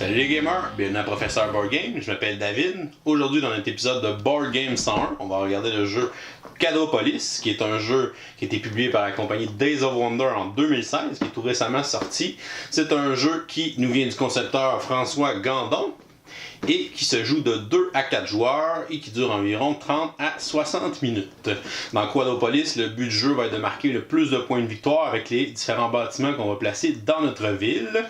Salut les gamers, bienvenue à Professeur Board Game, je m'appelle David. Aujourd'hui dans notre épisode de Board Game 101, on va regarder le jeu Quadropolis, qui est un jeu qui a été publié par la compagnie Days of Wonder en 2016, qui est tout récemment sorti. C'est un jeu qui nous vient du concepteur François Gandon et qui se joue de 2 à 4 joueurs et qui dure environ 30 à 60 minutes. Dans Quadropolis, le but du jeu va être de marquer le plus de points de victoire avec les différents bâtiments qu'on va placer dans notre ville.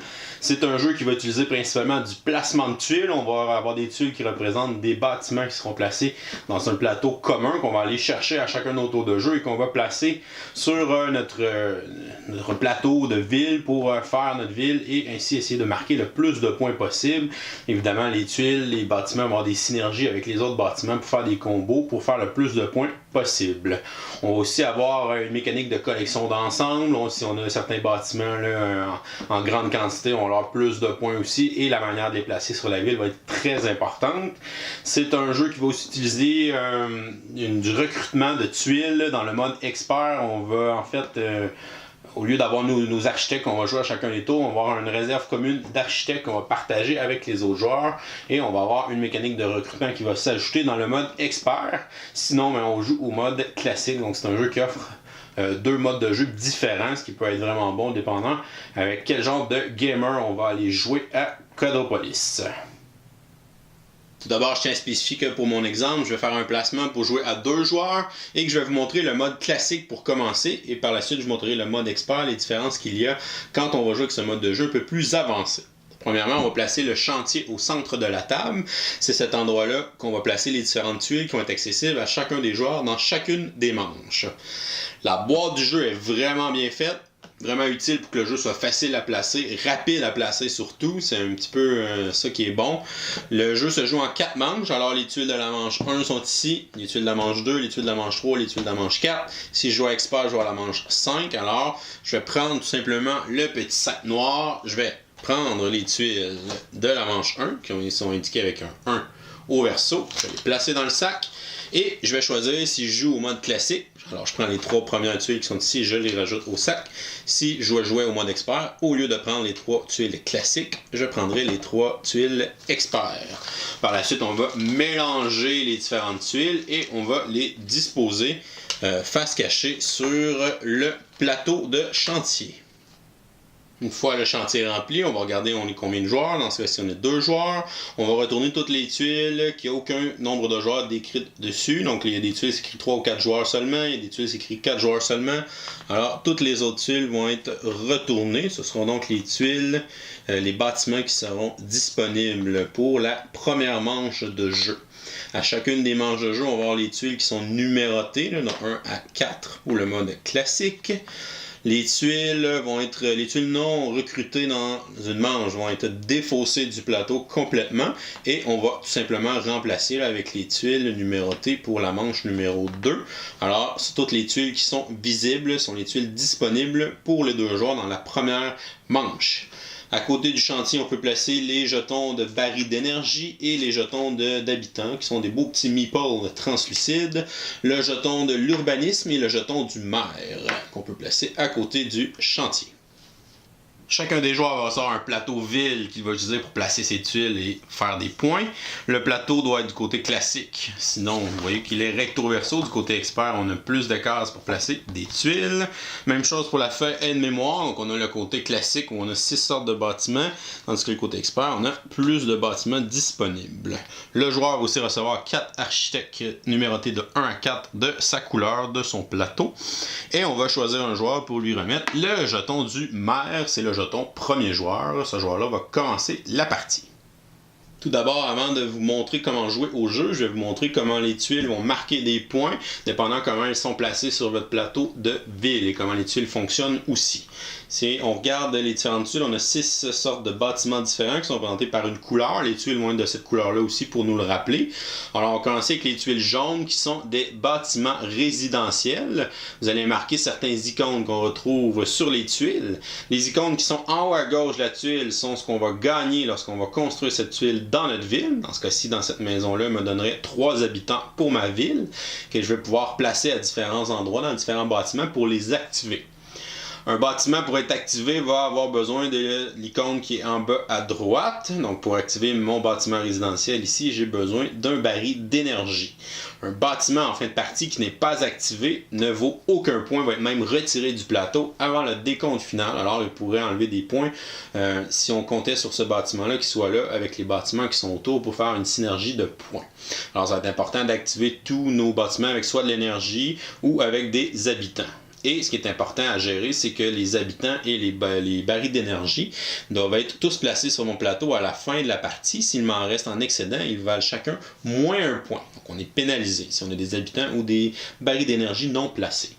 C'est un jeu qui va utiliser principalement du placement de tuiles. On va avoir des tuiles qui représentent des bâtiments qui seront placés dans un plateau commun qu'on va aller chercher à chacun de nos tours de jeu et qu'on va placer sur notre plateau de ville pour faire notre ville et ainsi essayer de marquer le plus de points possible. Évidemment, les tuiles, les bâtiments vont avoir des synergies avec les autres bâtiments pour faire des combos, pour faire le plus de points possible. On va aussi avoir une mécanique de collection d'ensemble. Si on a certains bâtiments là, en grande quantité, on va avoir plus de points aussi et la manière de les placer sur la ville va être très importante. C'est un jeu qui va aussi utiliser du recrutement de tuiles. Dans le mode expert, on va en fait au lieu d'avoir nos architectes qu'on va jouer à chacun des tours, on va avoir une réserve commune d'architectes qu'on va partager avec les autres joueurs et on va avoir une mécanique de recrutement qui va s'ajouter dans le mode expert. Sinon, on joue au mode classique, donc c'est un jeu qui offre deux modes de jeu différents, ce qui peut être vraiment bon dépendant avec quel genre de gamer on va aller jouer à Quadropolis. Tout d'abord, je tiens à spécifier que pour mon exemple, je vais faire un placement pour jouer à 2 joueurs et que je vais vous montrer le mode classique pour commencer et par la suite, je vous montrerai le mode expert, les différences qu'il y a quand on va jouer avec ce mode de jeu un peu plus avancé. Premièrement, on va placer le chantier au centre de la table. C'est cet endroit-là qu'on va placer les différentes tuiles qui vont être accessibles à chacun des joueurs dans chacune des manches. La boîte du jeu est vraiment bien faite. Vraiment utile pour que le jeu soit facile à placer, rapide à placer surtout, c'est un petit peu ça qui est bon. Le jeu se joue en 4 manches, alors les tuiles de la manche 1 sont ici, les tuiles de la manche 2, les tuiles de la manche 3, les tuiles de la manche 4. Si je joue à expert, je joue à la manche 5, alors je vais prendre tout simplement le petit sac noir, je vais prendre les tuiles de la manche 1, qui sont indiquées avec un 1 au verso, je vais les placer dans le sac. Et je vais choisir si je joue au mode classique. Alors je prends les 3 premières tuiles qui sont ici et je les rajoute au sac. Si je dois jouer au mode expert, au lieu de prendre les 3 tuiles classiques, je prendrai les 3 tuiles experts. Par la suite, on va mélanger les différentes tuiles et on va les disposer face cachée sur le plateau de chantier. Une fois le chantier rempli, on va regarder on est combien de joueurs. Dans ce cas-ci, on est 2 joueurs. On va retourner toutes les tuiles qui n'ont aucun nombre de joueurs décrits dessus. Donc, il y a des tuiles écrites 3 ou 4 joueurs seulement. Il y a des tuiles écrites 4 joueurs seulement. Alors, toutes les autres tuiles vont être retournées. Ce seront donc les tuiles, les bâtiments qui seront disponibles pour la première manche de jeu. À chacune des manches de jeu, on va avoir les tuiles qui sont numérotées, là, de 1 à 4 pour le mode classique. Les tuiles non recrutées dans une manche vont être défaussées du plateau complètement et on va tout simplement remplacer là, avec les tuiles numérotées pour la manche numéro 2. Alors, toutes les tuiles qui sont visibles sont les tuiles disponibles pour les 2 joueurs dans la première manche. À côté du chantier, on peut placer les jetons de barils d'énergie et les jetons d'habitants, qui sont des beaux petits meeples translucides, le jeton de l'urbanisme et le jeton du maire, qu'on peut placer à côté du chantier. Chacun des joueurs va avoir un plateau ville qu'il va utiliser pour placer ses tuiles et faire des points. Le plateau doit être du côté classique. Sinon, vous voyez qu'il est recto-verso. Du côté expert, on a plus de cases pour placer des tuiles. Même chose pour la feuille aide-mémoire. Donc, on a le côté classique où on a 6 sortes de bâtiments. Tandis que le côté expert, on a plus de bâtiments disponibles. Le joueur va aussi recevoir 4 architectes numérotés de 1 à 4 de sa couleur de son plateau. Et on va choisir un joueur pour lui remettre le jeton du maire. C'est le jeton premier joueur. Ce joueur-là va commencer la partie. Tout d'abord, avant de vous montrer comment jouer au jeu, je vais vous montrer comment les tuiles vont marquer des points, dépendant comment elles sont placées sur votre plateau de ville et comment les tuiles fonctionnent aussi. Si on regarde les différentes tuiles, on a 6 sortes de bâtiments différents qui sont représentés par une couleur. Les tuiles vont être de cette couleur-là aussi pour nous le rappeler. Alors, on va commencer avec les tuiles jaunes qui sont des bâtiments résidentiels. Vous allez marquer certains icônes qu'on retrouve sur les tuiles. Les icônes qui sont en haut à gauche de la tuile sont ce qu'on va gagner lorsqu'on va construire cette tuile dans notre ville. Dans ce cas-ci, dans cette maison-là, me donnerait 3 habitants pour ma ville que je vais pouvoir placer à différents endroits dans différents bâtiments pour les activer. Un bâtiment pour être activé va avoir besoin de l'icône qui est en bas à droite. Donc pour activer mon bâtiment résidentiel ici, j'ai besoin d'un baril d'énergie. Un bâtiment en fin de partie qui n'est pas activé ne vaut aucun point, va être même retiré du plateau avant le décompte final. Alors il pourrait enlever des points si on comptait sur ce bâtiment-là qui soit là avec les bâtiments qui sont autour pour faire une synergie de points. Alors ça va être important d'activer tous nos bâtiments avec soit de l'énergie ou avec des habitants. Et ce qui est important à gérer, c'est que les habitants et les barils d'énergie doivent être tous placés sur mon plateau à la fin de la partie. S'il m'en reste en excédent, ils valent chacun moins un point. Donc on est pénalisé si on a des habitants ou des barils d'énergie non placés.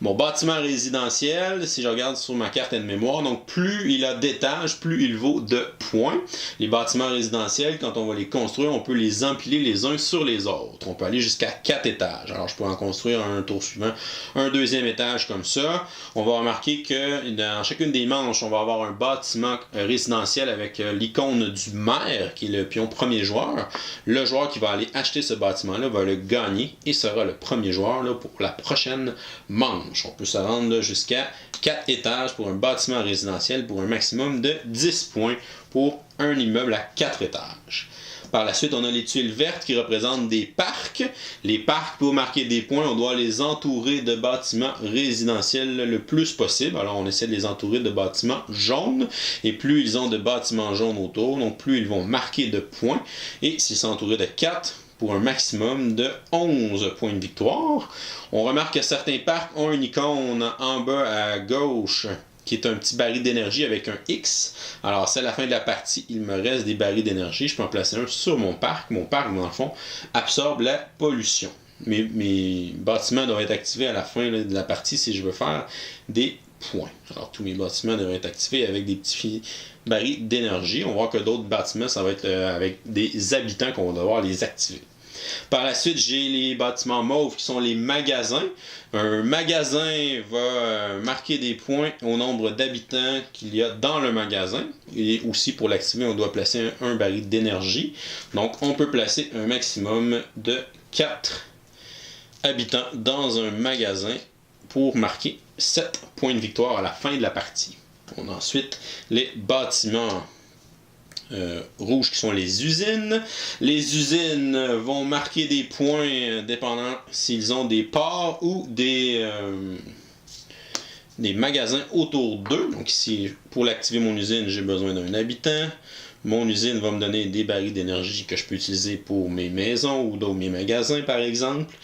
Mon bâtiment résidentiel, si je regarde sur ma carte de mémoire, donc plus il a d'étages, plus il vaut de points. Les bâtiments résidentiels, quand on va les construire, on peut les empiler les uns sur les autres. On peut aller jusqu'à 4 étages. Alors je peux en construire un tour suivant, un deuxième étage comme ça. On va remarquer que dans chacune des manches, on va avoir un bâtiment résidentiel avec l'icône du maire, qui est le pion premier joueur. Le joueur qui va aller acheter ce bâtiment-là va le gagner et sera le premier joueur là, pour la prochaine manche. On peut se rendre jusqu'à 4 étages pour un bâtiment résidentiel pour un maximum de 10 points pour un immeuble à 4 étages. Par la suite, on a les tuiles vertes qui représentent des parcs. Les parcs, pour marquer des points, on doit les entourer de bâtiments résidentiels le plus possible. Alors, on essaie de les entourer de bâtiments jaunes. Et plus ils ont de bâtiments jaunes autour, donc plus ils vont marquer de points. Et s'ils sont entourés de 4, pour un maximum de 11 points de victoire. On remarque que certains parcs ont une icône en bas à gauche qui est un petit baril d'énergie avec un X. Alors, c'est à la fin de la partie, il me reste des barils d'énergie. Je peux en placer un sur mon parc. Mon parc, dans le fond, absorbe la pollution. Mes bâtiments doivent être activés à la fin de la partie si je veux faire des points. Alors, tous mes bâtiments devraient être activés avec des petits barils d'énergie. On va voir que d'autres bâtiments, ça va être avec des habitants qu'on va devoir les activer. Par la suite, j'ai les bâtiments mauves qui sont les magasins. Un magasin va marquer des points au nombre d'habitants qu'il y a dans le magasin. Et aussi, pour l'activer, on doit placer un baril d'énergie. Donc, on peut placer un maximum de 4 habitants dans un magasin pour marquer 7 points de victoire à la fin de la partie. On a ensuite les bâtiments rouges qui sont les usines. Les usines vont marquer des points dépendant s'ils ont des ports ou des magasins autour d'eux. Donc ici, pour l'activer mon usine, j'ai besoin d'un habitant. Mon usine va me donner des barils d'énergie que je peux utiliser pour mes maisons ou mes magasins, par exemple.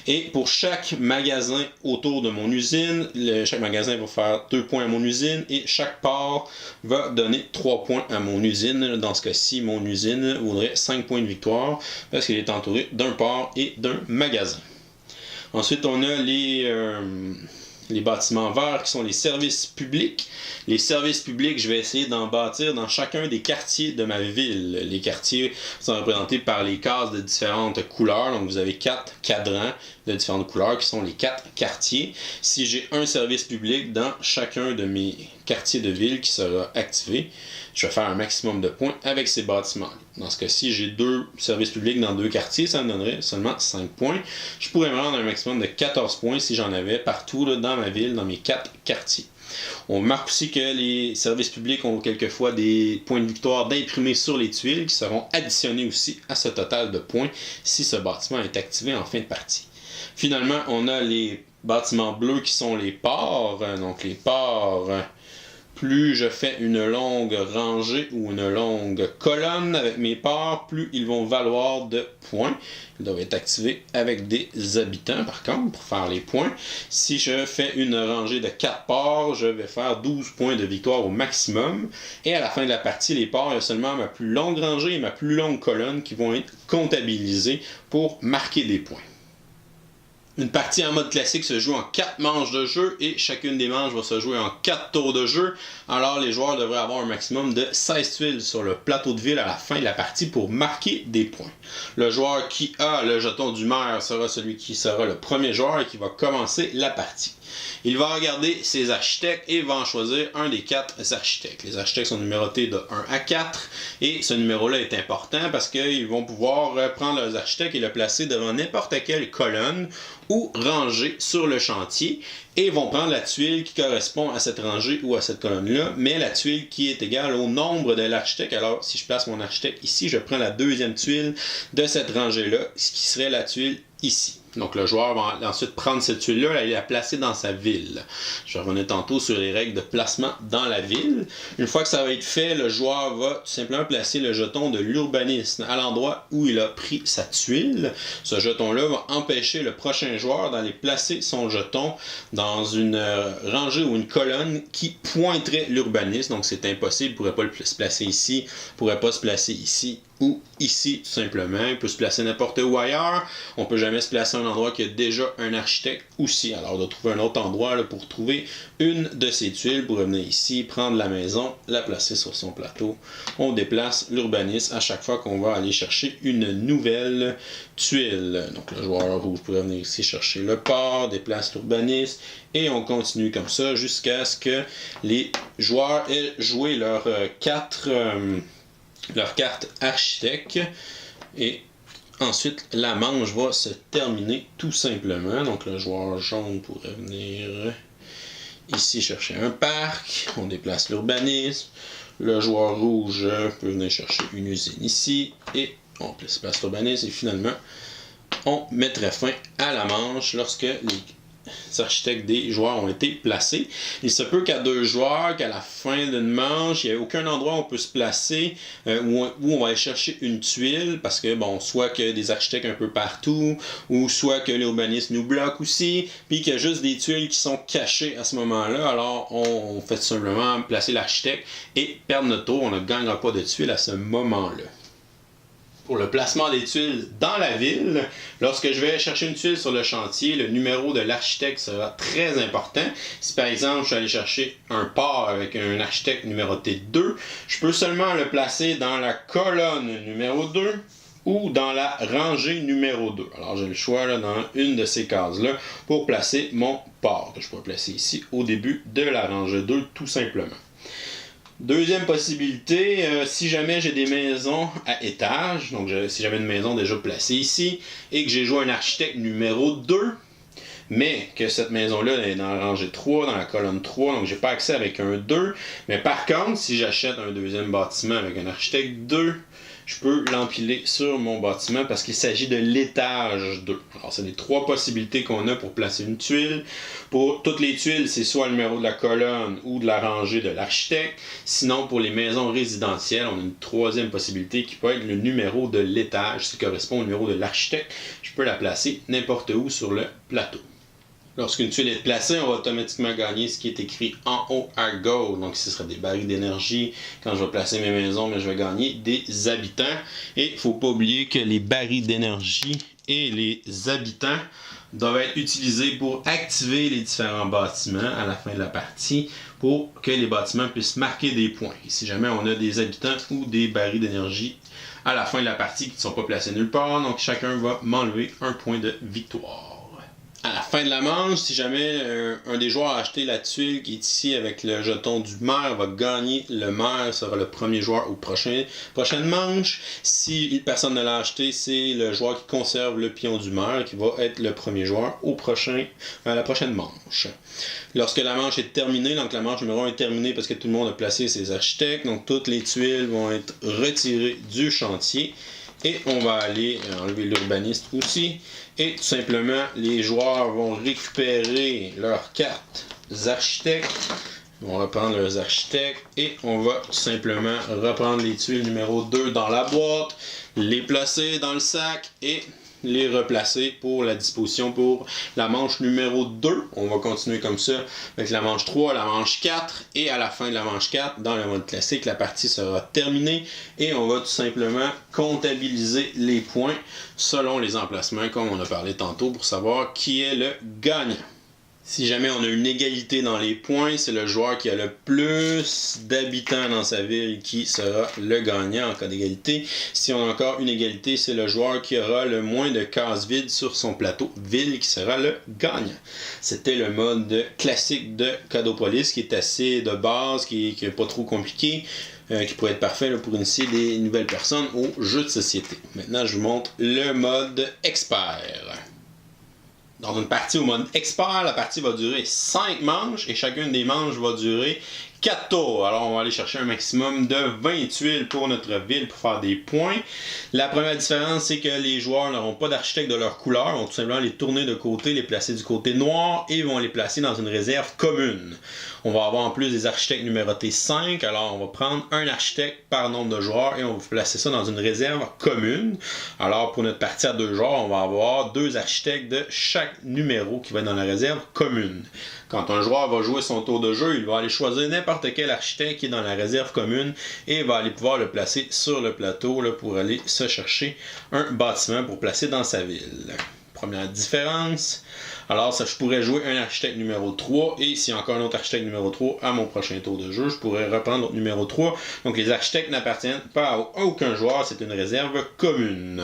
Et pour chaque magasin autour de mon usine, chaque magasin va faire 2 points à mon usine et chaque port va donner 3 points à mon usine. Dans ce cas-ci, mon usine vaudrait 5 points de victoire parce qu'il est entouré d'un port et d'un magasin. Ensuite, on a les bâtiments verts qui sont les services publics. Les services publics, je vais essayer d'en bâtir dans chacun des quartiers de ma ville. Les quartiers sont représentés par les cases de différentes couleurs. Donc vous avez 4 cadrans de différentes couleurs qui sont les 4 quartiers. Si j'ai un service public dans chacun de mes quartiers de ville qui sera activé, je vais faire un maximum de points avec ces bâtiments. Dans ce cas-ci, j'ai 2 services publics dans 2 quartiers, ça me donnerait seulement 5 points. Je pourrais me rendre un maximum de 14 points si j'en avais partout là, dans ma ville, dans mes 4 quartiers. On remarque aussi que les services publics ont quelquefois des points de victoire d'imprimés sur les tuiles qui seront additionnés aussi à ce total de points si ce bâtiment est activé en fin de partie. Finalement, on a les bâtiments bleus qui sont les ports. Donc les ports, plus je fais une longue rangée ou une longue colonne avec mes ports, plus ils vont valoir de points. Ils doivent être activés avec des habitants, par contre, pour faire les points. Si je fais une rangée de 4 ports, je vais faire 12 points de victoire au maximum. Et à la fin de la partie, les ports, il y a seulement ma plus longue rangée et ma plus longue colonne qui vont être comptabilisées pour marquer des points. Une partie en mode classique se joue en 4 manches de jeu et chacune des manches va se jouer en 4 tours de jeu. Alors les joueurs devraient avoir un maximum de 16 tuiles sur le plateau de ville à la fin de la partie pour marquer des points. Le joueur qui a le jeton du maire sera celui qui sera le premier joueur et qui va commencer la partie. Il va regarder ses architectes et va en choisir un des 4 architectes. Les architectes sont numérotés de 1 à 4 et ce numéro-là est important parce qu'ils vont pouvoir prendre leurs architectes et le placer devant n'importe quelle colonne ou rangée sur le chantier et vont prendre la tuile qui correspond à cette rangée ou à cette colonne-là, mais la tuile qui est égale au nombre de l'architecte. Alors, si je place mon architecte ici, je prends la deuxième tuile de cette rangée-là, ce qui serait la tuile ici. Donc le joueur va ensuite prendre cette tuile-là et la placer dans sa ville. Je revenais tantôt sur les règles de placement dans la ville. Une fois que ça va être fait, le joueur va tout simplement placer le jeton de l'urbanisme à l'endroit où il a pris sa tuile. Ce jeton-là va empêcher le prochain joueur d'aller placer son jeton dans une rangée ou une colonne qui pointerait l'urbanisme. Donc c'est impossible, il ne pourrait pas se placer ici, il ne pourrait pas se placer ici ou ici tout simplement. Il peut se placer n'importe où ailleurs. On ne peut jamais se placer à un endroit qui a déjà un architecte aussi. Alors on doit trouver un autre endroit là, pour trouver une de ces tuiles, pour revenir ici, prendre la maison, la placer sur son plateau. On déplace l'urbanisme à chaque fois qu'on va aller chercher une nouvelle tuile. Donc le joueur rouge pourrait venir ici chercher le port, déplace l'urbanisme et on continue comme ça jusqu'à ce que les joueurs aient joué leurs carte architecte et ensuite la manche va se terminer tout simplement. Donc le joueur jaune pourrait venir ici chercher un parc, on déplace l'urbanisme, le joueur rouge peut venir chercher une usine ici et on place l'urbanisme et finalement on mettrait fin à la manche lorsque les architectes des joueurs ont été placés. Il se peut qu'à deux joueurs, qu'à la fin d'une manche, il n'y a aucun endroit où on peut se placer où on va aller chercher une tuile parce que, bon, soit qu'il y a des architectes un peu partout ou soit que l'urbanisme nous bloque aussi, puis qu'il y a juste des tuiles qui sont cachées à ce moment-là. Alors, on fait tout simplement placer l'architecte et perdre notre tour. On ne gagnera pas de tuiles à ce moment-là. Pour le placement des tuiles dans la ville, lorsque je vais chercher une tuile sur le chantier, le numéro de l'architecte sera très important. Si par exemple je suis allé chercher un port avec un architecte numéroté 2, je peux seulement le placer dans la colonne numéro 2 ou dans la rangée numéro 2. Alors j'ai le choix là, dans une de ces cases-là pour placer mon port, que je peux placer ici au début de la rangée 2 tout simplement. Deuxième possibilité, si jamais j'ai des maisons à étage, donc si j'avais une maison déjà placée ici, et que j'ai joué un architecte numéro 2, mais que cette maison-là est dans la rangée 3, dans la colonne 3, donc j'ai pas accès avec un 2, mais par contre, si j'achète un deuxième bâtiment avec un architecte 2, je peux l'empiler sur mon bâtiment parce qu'il s'agit de l'étage 2. Alors, c'est les trois possibilités qu'on a pour placer une tuile. Pour toutes les tuiles, c'est soit le numéro de la colonne ou de la rangée de l'architecte. Sinon, pour les maisons résidentielles, on a une troisième possibilité qui peut être le numéro de l'étage, qui correspond au numéro de l'architecte. Je peux la placer n'importe où sur le plateau. Lorsqu'une tuile est placée, on va automatiquement gagner ce qui est écrit en haut à gauche. Donc, ce sera des barils d'énergie. Quand je vais placer mes maisons, mais je vais gagner des habitants. Et il ne faut pas oublier que les barils d'énergie et les habitants doivent être utilisés pour activer les différents bâtiments à la fin de la partie pour que les bâtiments puissent marquer des points. Et si jamais on a des habitants ou des barils d'énergie à la fin de la partie qui ne sont pas placés nulle part, donc chacun va m'enlever un point de victoire. À la fin de la manche, si jamais un des joueurs a acheté la tuile qui est ici avec le jeton du maire, va gagner. Le maire sera le premier joueur au prochaine manche. Si personne ne l'a acheté, c'est le joueur qui conserve le pion du maire qui va être le premier joueur à la prochaine manche. Lorsque la manche est terminée, donc la manche numéro 1 est terminée parce que tout le monde a placé ses architectes, donc toutes les tuiles vont être retirées du chantier. Et on va aller enlever l'urbaniste aussi. Et tout simplement, les joueurs vont récupérer leurs cartes architectes. Ils vont reprendre leurs architectes. Et on va tout simplement reprendre les tuiles numéro 2 dans la boîte, les placer dans le sac et les replacer pour la disposition pour la manche numéro 2. On va continuer comme ça avec la manche 3, la manche 4 et à la fin de la manche 4, dans le mode classique, la partie sera terminée et on va tout simplement comptabiliser les points selon les emplacements comme on a parlé tantôt pour savoir qui est le gagnant. Si jamais on a une égalité dans les points, c'est le joueur qui a le plus d'habitants dans sa ville qui sera le gagnant en cas d'égalité. Si on a encore une égalité, c'est le joueur qui aura le moins de cases vides sur son plateau ville qui sera le gagnant. C'était le mode classique de Cadeaupolis qui est assez de base, qui n'est pas trop compliqué. Qui pourrait être parfait là, pour initier des nouvelles personnes au jeu de société. Maintenant, je vous montre le mode expert. Dans une partie au mode expert, la partie va durer 5 manches et chacune des manches va durer 4 tours. Alors on va aller chercher un maximum de 20 tuiles pour notre ville pour faire des points. La première différence, c'est que les joueurs n'auront pas d'architecte de leur couleur. Ils vont tout simplement les tourner de côté, les placer du côté noir et vont les placer dans une réserve commune. On va avoir en plus des architectes numérotés 5. Alors on va prendre un architecte par nombre de joueurs et on va placer ça dans une réserve commune. Alors pour notre partie à 2 joueurs, on va avoir 2 architectes de chaque numéro qui va être dans la réserve commune. Quand un joueur va jouer son tour de jeu, il va aller choisir n'importe quel architecte qui est dans la réserve commune et va aller pouvoir le placer sur le plateau là, pour aller se chercher un bâtiment pour placer dans sa ville. Première différence. Alors, ça, je pourrais jouer un architecte numéro 3 et s'il y a encore un autre architecte numéro 3 à mon prochain tour de jeu, je pourrais reprendre l'autre numéro 3. Donc, les architectes n'appartiennent pas à aucun joueur, c'est une réserve commune.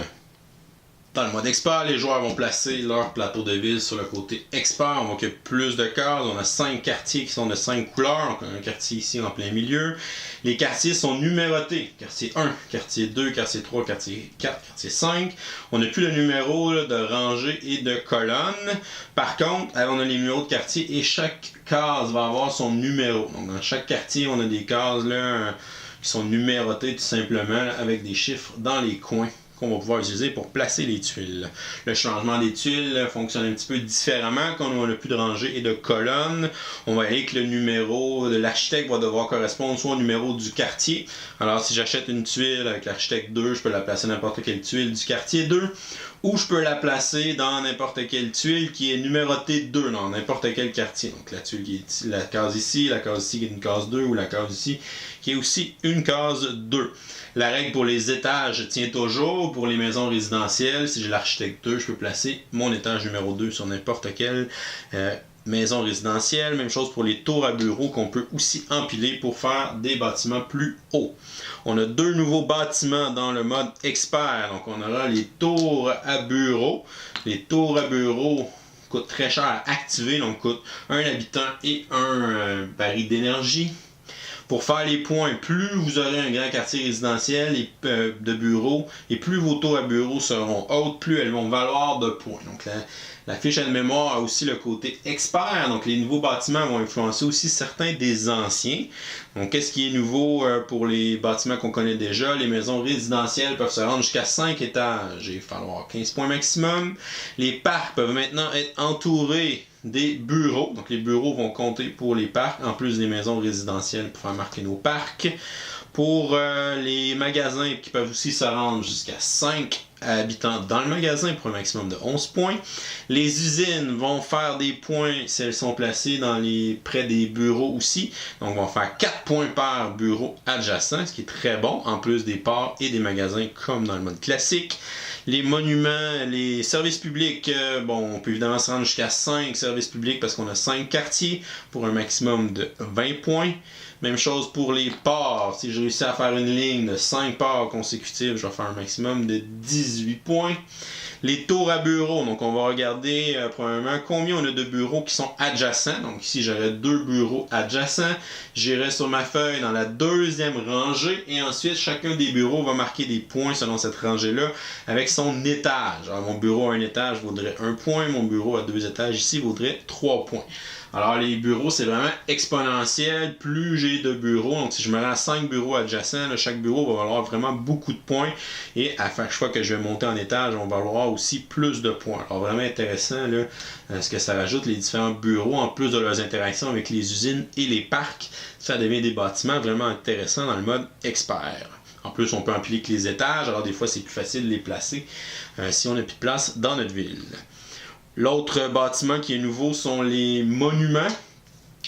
Dans le mode expert, les joueurs vont placer leur plateau de ville sur le côté expert. On voit qu'il y a plus de cases. On a 5 quartiers qui sont de 5 couleurs. Donc, on a un quartier ici en plein milieu. Les quartiers sont numérotés. Quartier 1, quartier 2, quartier 3, quartier 4, quartier 5. On n'a plus le numéro là, de rangée et de colonne. Par contre, on a les numéros de quartier et chaque case va avoir son numéro. Donc, dans chaque quartier, on a des cases là, qui sont numérotées tout simplement là, avec des chiffres dans les coins qu'on va pouvoir utiliser pour placer les tuiles. Le changement des tuiles fonctionne un petit peu différemment quand on n'a plus de rangée et de colonnes. On va aller que le numéro de l'architecte va devoir correspondre soit au numéro du quartier. Alors si j'achète une tuile avec l'architecte 2, je peux la placer n'importe quelle tuile du quartier 2. Ou je peux la placer dans n'importe quelle tuile qui est numérotée 2 dans n'importe quel quartier. Donc la tuile qui est la case ici qui est une case 2 ou la case ici qui est aussi une case 2. La règle pour les étages tient toujours. Pour les maisons résidentielles, si j'ai l'architecte 2, je peux placer mon étage numéro 2 sur n'importe quelle maison résidentielle. Même chose pour les tours à bureaux qu'on peut aussi empiler pour faire des bâtiments plus hauts. On a 2 nouveaux bâtiments dans le mode expert. Donc on aura les tours à bureaux. Les tours à bureaux coûtent très cher à activer, donc coûtent un habitant et un baril d'énergie. Pour faire les points, plus vous aurez un grand quartier résidentiel et, de bureaux, et plus vos tours à bureaux seront hautes, plus elles vont valoir de points. Donc la fiche à mémoire a aussi le côté expert. Donc les nouveaux bâtiments vont influencer aussi certains des anciens. Donc qu'est-ce qui est nouveau pour les bâtiments qu'on connaît déjà? Les maisons résidentielles peuvent se rendre jusqu'à 5 étages et il va falloir 15 points maximum. Les parcs peuvent maintenant être entourés des bureaux. Donc les bureaux vont compter pour les parcs, en plus des maisons résidentielles pour faire marquer nos parcs. Pour les magasins qui peuvent aussi se rendre jusqu'à 5 habitants dans le magasin pour un maximum de 11 points. Les usines vont faire des points si elles sont placées près des bureaux aussi. Donc vont faire 4 points par bureau adjacent, ce qui est très bon, en plus des ports et des magasins comme dans le mode classique. Les monuments, les services publics, on peut évidemment se rendre jusqu'à 5 services publics parce qu'on a 5 quartiers pour un maximum de 20 points. Même chose pour les ports. Si je réussis à faire une ligne de 5 ports consécutifs, je vais faire un maximum de 18 points. Les tours à bureaux, donc on va regarder premièrement combien on a de bureaux qui sont adjacents. Donc ici j'aurais 2 bureaux adjacents. J'irai sur ma feuille dans la deuxième rangée et ensuite chacun des bureaux va marquer des points selon cette rangée-là avec son étage. Alors mon bureau à un étage vaudrait 1 point, mon bureau à 2 étages ici vaudrait 3 points. Alors les bureaux, c'est vraiment exponentiel. Plus j'ai de bureaux, donc si je me rends à 5 bureaux adjacents, là, chaque bureau va valoir vraiment beaucoup de points. Et à chaque fois que je vais monter en étage, on va valoir aussi plus de points. Alors vraiment intéressant là, ce que ça rajoute, les différents bureaux, en plus de leurs interactions avec les usines et les parcs. Ça devient des bâtiments vraiment intéressants dans le mode expert. En plus, on peut empiler que les étages, alors des fois c'est plus facile de les placer si on n'a plus de place dans notre ville. L'autre bâtiment qui est nouveau sont les monuments.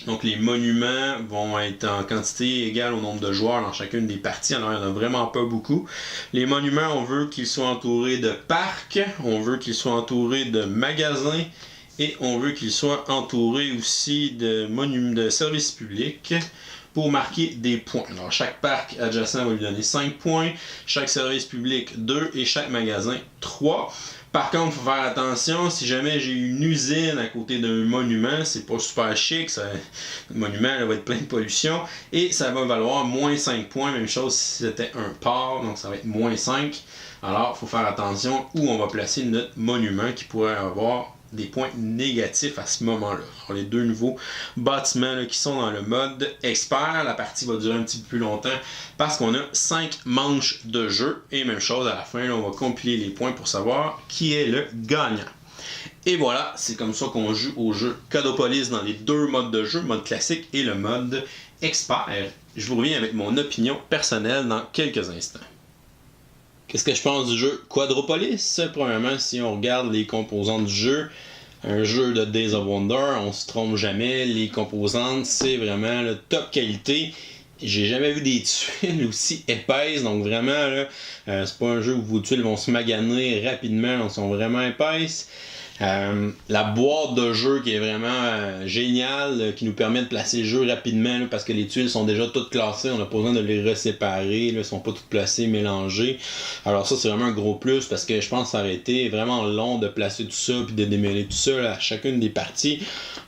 Donc les monuments vont être en quantité égale au nombre de joueurs dans chacune des parties. Alors il n'y en a vraiment pas beaucoup. Les monuments, on veut qu'ils soient entourés de parcs, on veut qu'ils soient entourés de magasins et on veut qu'ils soient entourés aussi de services publics pour marquer des points. Alors chaque parc adjacent va lui donner 5 points, chaque service public 2 et chaque magasin 3. Par contre, il faut faire attention, si jamais j'ai une usine à côté d'un monument, c'est pas super chic, le monument là, va être plein de pollution, et ça va valoir moins 5 points, même chose si c'était un port, donc ça va être moins 5. Alors, il faut faire attention où on va placer notre monument qui pourrait avoir des points négatifs à ce moment-là. Alors, les deux nouveaux bâtiments là, qui sont dans le mode expert, la partie va durer un petit peu plus longtemps parce qu'on a 5 manches de jeu. Et même chose à la fin, là, on va compiler les points pour savoir qui est le gagnant. Et voilà, c'est comme ça qu'on joue au jeu Cadeaupolis dans les deux modes de jeu, mode classique et le mode expert. Je vous reviens avec mon opinion personnelle dans quelques instants. Qu'est-ce que je pense du jeu Quadropolis? Premièrement, si on regarde les composantes du jeu, un jeu de Days of Wonder, on se trompe jamais, les composantes, c'est vraiment le top qualité. J'ai jamais vu des tuiles aussi épaisses, donc vraiment, là, c'est pas un jeu où vos tuiles vont se maganer rapidement, donc sont vraiment épaisses. La boîte de jeu qui est vraiment géniale, qui nous permet de placer le jeu rapidement là, parce que les tuiles sont déjà toutes classées, on n'a pas besoin de les reséparer, là, elles sont pas toutes placées, mélangées. Alors ça c'est vraiment un gros plus parce que je pense que ça aurait été vraiment long de placer tout ça puis de démêler tout ça là, à chacune des parties.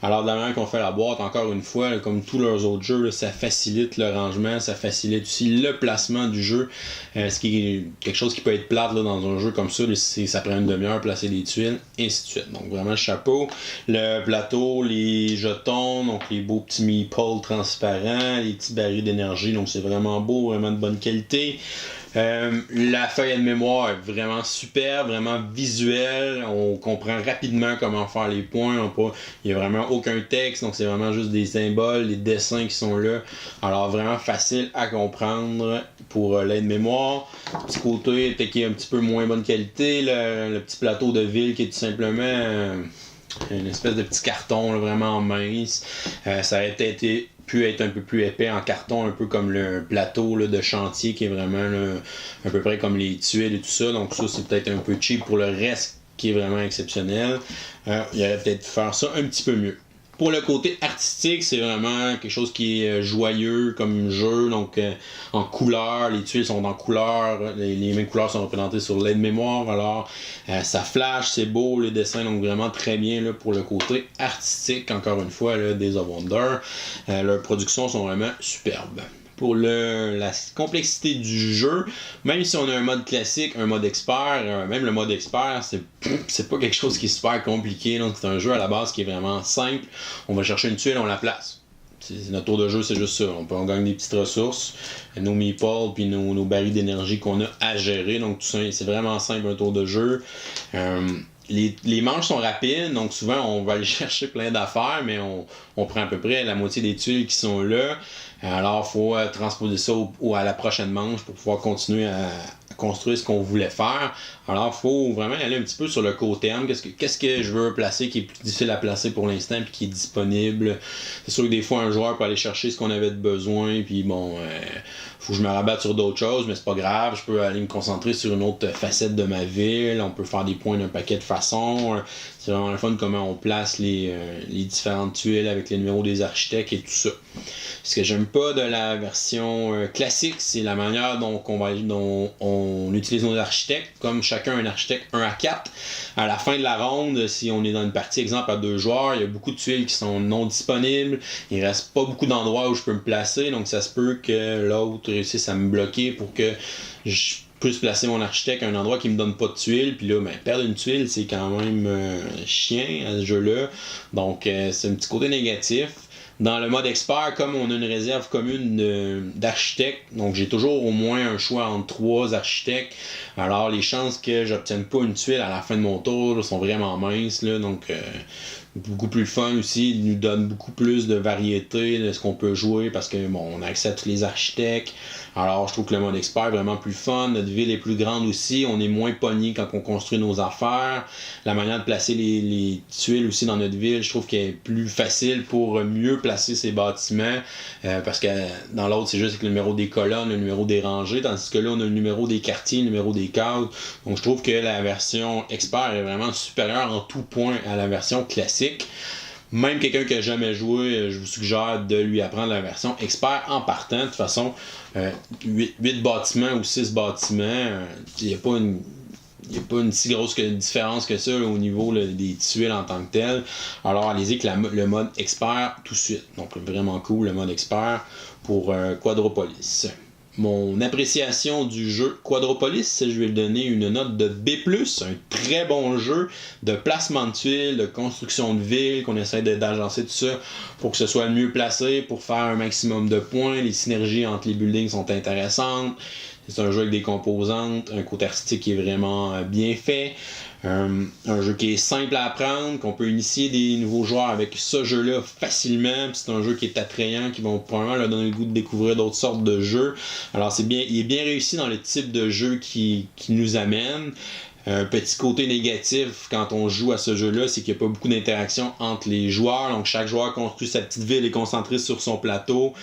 Alors de la manière qu'on fait la boîte, encore une fois, là, comme tous leurs autres jeux, là, ça facilite le rangement, ça facilite aussi le placement du jeu, ce qui est quelque chose qui peut être plate là, dans un jeu comme ça, là, ça prend une demi-heure placer les tuiles, et ainsi de suite. Donc vraiment chapeau. Le plateau, les jetons, donc les beaux petits meeples transparents, les petits barils d'énergie, donc c'est vraiment beau, vraiment de bonne qualité. La feuille de mémoire est vraiment super, vraiment visuelle, on comprend rapidement comment faire les points, il n'y a vraiment aucun texte, donc c'est vraiment juste des symboles, des dessins qui sont là, alors vraiment facile à comprendre pour l'aide-mémoire. Petit côté, peut-être qu'il est un petit peu moins bonne qualité, le petit plateau de ville qui est tout simplement une espèce de petit carton là, vraiment mince, ça aurait peut-être pu être un peu plus épais en carton, un peu comme le plateau là, de chantier qui est vraiment là, à peu près comme les tuiles et tout ça, donc ça c'est peut-être un peu cheap pour le reste qui est vraiment exceptionnel. Il aurait peut-être faire ça un petit peu mieux. Pour le côté artistique, c'est vraiment quelque chose qui est joyeux comme jeu, donc en couleur, les tuiles sont en couleur, les mêmes couleurs sont représentées sur l'aide-mémoire, alors ça flash, c'est beau, les dessins, donc vraiment très bien là, pour le côté artistique, encore une fois, là, Days of Wonder, leurs productions sont vraiment superbes. Pour la complexité du jeu, même si on a un mode classique, un mode expert, même le mode expert, c'est pas quelque chose qui est super compliqué. Donc c'est un jeu à la base qui est vraiment simple. On va chercher une tuile, on la place. Notre tour de jeu, c'est juste ça. On gagne des petites ressources, nos meeples, puis nos barils d'énergie qu'on a à gérer. Donc tout ça, c'est vraiment simple un tour de jeu. Les manches sont rapides, donc souvent on va aller chercher plein d'affaires, mais on prend à peu près la moitié des tuiles qui sont là. Alors il faut transposer ça à la prochaine manche pour pouvoir continuer à construire ce qu'on voulait faire. Alors il faut vraiment aller un petit peu sur le court terme. Qu'est-ce que je veux placer qui est plus difficile à placer pour l'instant puis qui est disponible. C'est sûr que des fois un joueur peut aller chercher ce qu'on avait de besoin, puis bon, faut que je me rabatte sur d'autres choses, mais c'est pas grave, je peux aller me concentrer sur une autre facette de ma ville, on peut faire des points d'un paquet de façons. C'est vraiment le fun comment on place les différentes tuiles avec les numéros des architectes et tout ça. Ce que j'aime pas de la version classique, c'est la manière dont on utilise nos architectes, comme chacun un architecte 1 à 4. À la fin de la ronde, si on est dans une partie, exemple, à 2 joueurs, il y a beaucoup de tuiles qui sont non disponibles, il reste pas beaucoup d'endroits où je peux me placer, donc ça se peut que l'autre réussisse à me bloquer pour que je puisse placer mon architecte à un endroit qui me donne pas de tuiles, puis là, perdre une tuile, c'est quand même chien à ce jeu-là, donc c'est un petit côté négatif. Dans le mode expert, comme on a une réserve commune d'architectes, donc j'ai toujours au moins un choix entre 3 architectes, alors les chances que j'obtienne pas une tuile à la fin de mon tour là, sont vraiment minces, là, donc beaucoup plus fun aussi, il nous donne beaucoup plus de variété de ce qu'on peut jouer parce que bon, on a accès à tous les architectes. Alors je trouve que le mode expert est vraiment plus fun, notre ville est plus grande aussi, on est moins pogné quand on construit nos affaires. La manière de placer les tuiles aussi dans notre ville, je trouve qu'elle est plus facile pour mieux placer ses bâtiments parce que dans l'autre c'est juste avec le numéro des colonnes, le numéro des rangées, tandis que là on a le numéro des quartiers, le numéro des cases. Donc je trouve que la version expert est vraiment supérieure en tout point à la version classique. Même quelqu'un qui n'a jamais joué, je vous suggère de lui apprendre la version expert en partant. De toute façon, 8 bâtiments ou 6 bâtiments, il n'y a pas une si grosse différence que ça là, au niveau là, des tuiles en tant que telles. Alors allez-y avec le mode expert tout de suite. Donc vraiment cool le mode expert pour Quadropolis. mon appréciation du jeu Quadropolis, je vais lui donner une note de B+, un très bon jeu de placement de tuiles, de construction de villes, qu'on essaie d'agencer tout ça pour que ce soit le mieux placé, pour faire un maximum de points. Les synergies entre les buildings sont intéressantes. C'est un jeu avec des composantes, un côté artistique qui est vraiment bien fait. Un jeu qui est simple à apprendre, qu'on peut initier des nouveaux joueurs avec ce jeu-là facilement. C'est un jeu qui est attrayant, qui va probablement leur donner le goût de découvrir d'autres sortes de jeux. Alors il est bien réussi dans le type de jeu qui nous amène. Un petit côté négatif quand on joue à ce jeu-là, c'est qu'il n'y a pas beaucoup d'interaction entre les joueurs. Donc chaque joueur construit sa petite ville et est concentré sur son plateau.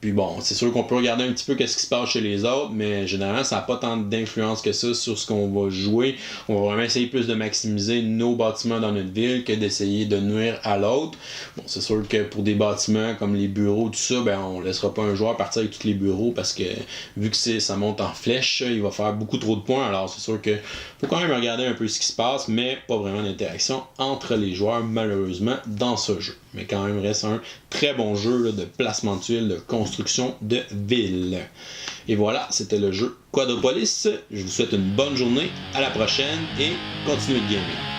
Puis bon, c'est sûr qu'on peut regarder un petit peu ce qui se passe chez les autres, mais généralement ça n'a pas tant d'influence que ça sur ce qu'on va jouer. On va vraiment essayer plus de maximiser nos bâtiments dans notre ville que d'essayer de nuire à l'autre. Bon, c'est sûr que pour des bâtiments comme les bureaux, tout ça, on ne laissera pas un joueur partir avec tous les bureaux parce que vu que ça monte en flèche, il va faire beaucoup trop de points. Alors c'est sûr que faut quand même regarder un peu ce qui se passe, mais pas vraiment d'interaction entre les joueurs, malheureusement, dans ce jeu. Mais quand même, reste un très bon jeu là, de placement de tuiles, de construction de villes. Et voilà, c'était le jeu Quadropolis. Je vous souhaite une bonne journée, à la prochaine et continuez de gamer.